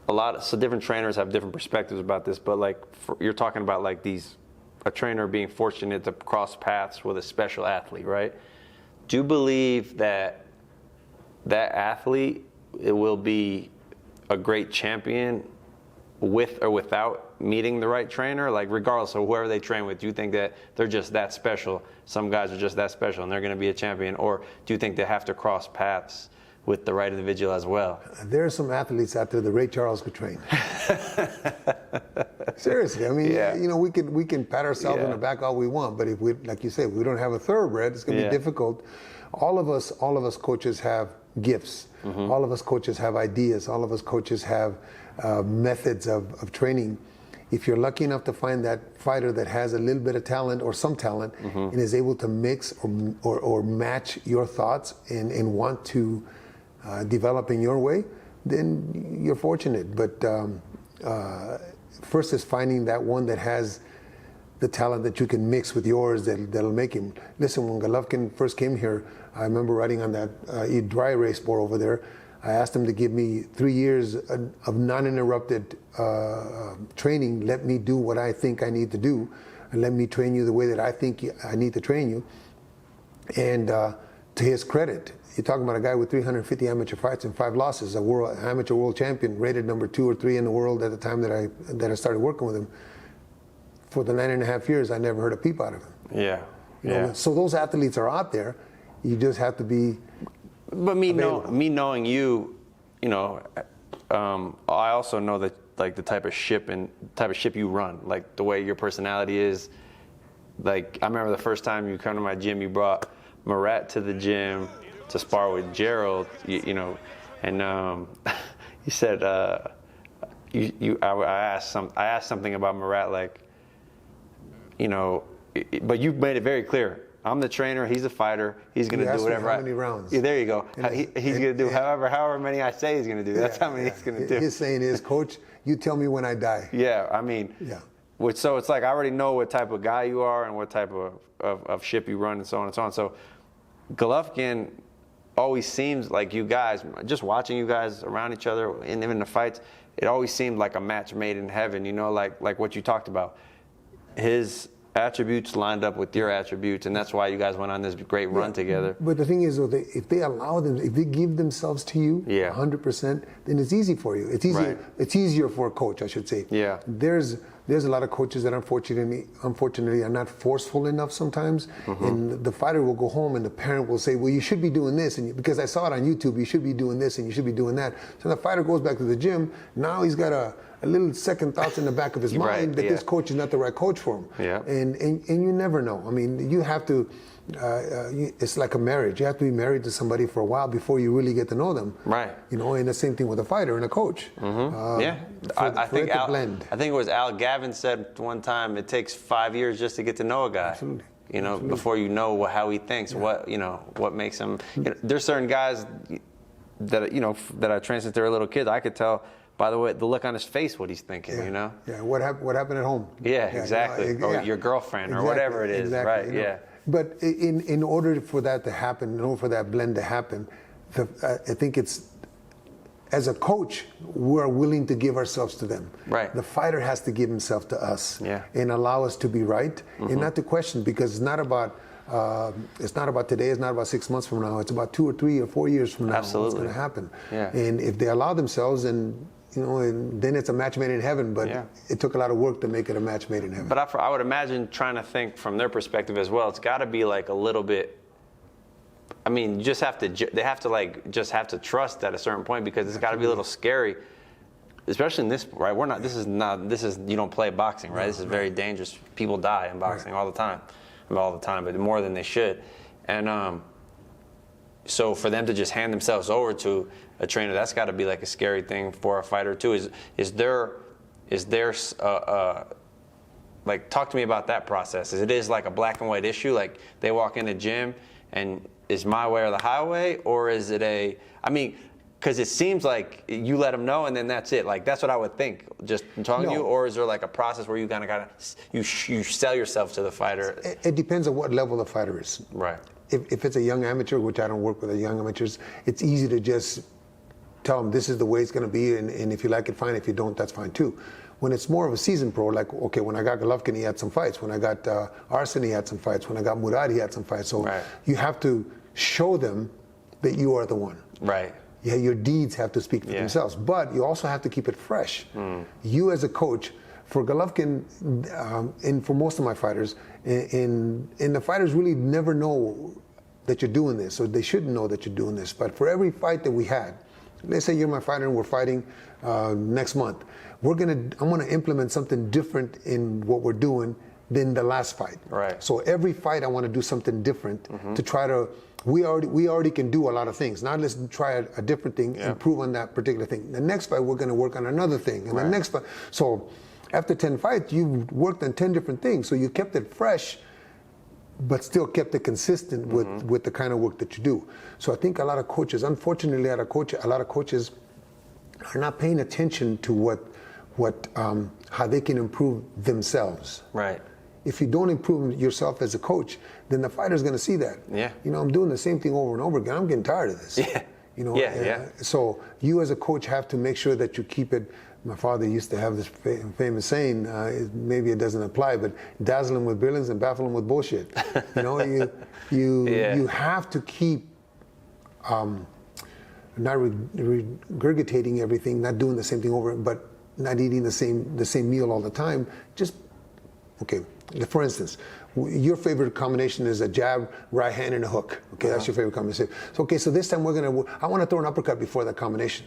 so different trainers have different perspectives about this, but like you're talking about like a trainer being fortunate to cross paths with a special athlete, right? Do you believe that athlete will be a great champion with or without meeting the right trainer? Like regardless of whoever they train with, do you think that they're just that special? Some guys are just that special and they're going to be a champion, or do you think they have to cross paths with the right individual as well? There are some athletes out there that Ray Charles could train. Seriously, I mean, you know, we can pat ourselves on the back all we want, but if we, like you say, if we don't have a thoroughbred, it's going to be difficult. All of us coaches have gifts. All of us coaches have ideas. All of us coaches have methods of training. If you're lucky enough to find that fighter that has a little bit of talent or some talent and is able to mix or match your thoughts and want to develop in your way, then you're fortunate. But first is finding that one that has the talent that you can mix with yours that'll make him. Listen, when Golovin first came here, I remember riding on that dry race board over there. I asked him to give me 3 years of non-interrupted training. Let me do what I think I need to do, and let me train you the way that I think I need to train you. And to his credit, you're talking about a guy with 350 amateur fights and 5 losses, amateur world champion, rated number 2 or 3 in the world at the time that I started working with him. For the 9.5 years, I never heard a peep out of him. Yeah. You know, so those athletes are out there. You just have to be. But me knowing you, you know, I also know that like the type of ship you run, like the way your personality is. Like I remember the first time you come to my gym, you brought Murat to the gym to spar with Gerald, you know, and you said I asked something about Murat, like, you know, but you made it very clear. I'm the trainer. He's the fighter. He's going to do whatever. How many rounds? Yeah, there you go. He's going to do however many I say he's going to do. That's how many he's going to do. His saying is, Coach, you tell me when I die. Yeah, I mean, so it's like I already know what type of guy you are and what type of ship you run and so on and so on. So Golovin always seems like you guys, just watching you guys around each other and even in the fights, it always seemed like a match made in heaven. You know, like what you talked about. His attributes lined up with your attributes, and that's why you guys went on this great run together. But the thing is, though, if they allow them, if they give themselves to you 100%, then it's easy for you. It's easy. Right. It's easier for a coach, I should say. Yeah. There's a lot of coaches that unfortunately are not forceful enough sometimes, and the fighter will go home and the parent will say, well, you should be doing this, and because I saw it on YouTube, you should be doing this and you should be doing that. So the fighter goes back to the gym. Now he's got a little second thoughts in the back of his mind that this coach is not the right coach for him. Yeah. And you never know. I mean, you have to, it's like a marriage. You have to be married to somebody for a while before you really get to know them. Right. You know, and the same thing with a fighter and a coach. I think it was Al Gavin said one time, it takes 5 years just to get to know a guy. Absolutely. You know, before you know how he thinks, what makes him. You know, there's certain guys that I train since they were little kids. I could tell by the way, the look on his face, what he's thinking, you know? Yeah, what happened at home? Yeah, exactly. Or your girlfriend, or whatever it is, right? Yeah. But in order for that to happen, in order for that blend to happen, I think it's, as a coach, we're willing to give ourselves to them. Right. The fighter has to give himself to us and allow us to be right and not to question, because it's not about today, it's not about 6 months from now, it's about 2 or 3 or 4 years from now. Absolutely. What's going to happen. Yeah. And if they allow themselves, and then it's a match made in heaven, but it took a lot of work to make it a match made in heaven. But I would imagine, trying to think from their perspective as well, it's got to be like a little bit, I mean, they have to trust at a certain point, because it's got to be a little scary, especially in this, right? You don't play boxing, right? This is very dangerous. People die in boxing all the time. All the time, but more than they should. And so for them to just hand themselves over to a trainer, that's got to be like a scary thing for a fighter too. Is there like, talk to me about that process. It is like a black and white issue, like they walk in the gym and is my way or the highway, or is it because it seems like you let them know and then that's it. Like, that's what I would think, just talking to you. Or is there like a process where you kind of you sell yourself to the fighter? It depends on what level the fighter is. Right. If it's a young amateur, which I don't work with the young amateurs, it's easy to just tell them this is the way it's going to be, and if you like it, fine. If you don't, that's fine too. When it's more of a seasoned pro, like, okay, when I got Golovin, he had some fights. When I got Arsen, he had some fights. When I got Murad, he had some fights. So you have to show them that you are the one. Right. Yeah, your deeds have to speak for themselves. But you also have to keep it fresh. You as a coach, for Golovin, and for most of my fighters, and the fighters really never know that you're doing this, or they shouldn't know that you're doing this. But for every fight that we had, let's say you're my fighter and we're fighting next month, I'm gonna implement something different in what we're doing than the last fight. Right. So every fight I want to do something different to try to. We already can do a lot of things. Now let's try a different thing, improve on that particular thing. The next fight we're going to work on another thing, and the next fight. So after 10 fights, you've worked on 10 different things. So you kept it fresh, but still kept it consistent with the kind of work that you do. So I think a lot of coaches, unfortunately, a lot of coaches are not paying attention to how they can improve themselves. Right. If you don't improve yourself as a coach, then the fighter's going to see that. Yeah. You know, I'm doing the same thing over and over again. I'm getting tired of this. Yeah. You know. Yeah. So you as a coach have to make sure that you keep it. My father used to have this famous saying. Maybe it doesn't apply, but dazzle him with brilliance and baffle him with bullshit. You know, you have to keep not regurgitating everything, not doing the same thing over, but not eating the same meal all the time. Just okay. For instance, your favorite combination is a jab, right hand, and a hook. Okay, that's your favorite combination. So okay, so this time I want to throw an uppercut before that combination.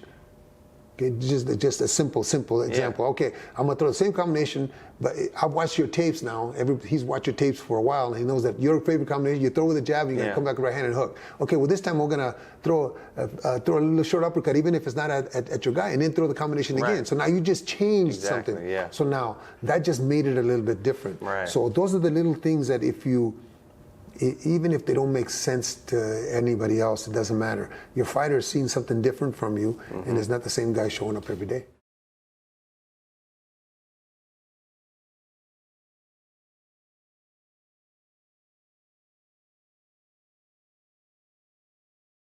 Okay, just a simple example. Okay, I'm gonna throw the same combination, but I've watched your tapes now. He's watched your tapes for a while, and he knows that your favorite combination, you throw with a jab, and you're gonna come back with right hand and hook. Okay, well this time we're gonna throw a little short uppercut, even if it's not at your guy, and then throw the combination again. So now you just changed something. Yeah. So now that just made it a little bit different. Right. So those are the little things that even if they don't make sense to anybody else, it doesn't matter. Your fighter is seeing something different from you, and it's not the same guy showing up every day.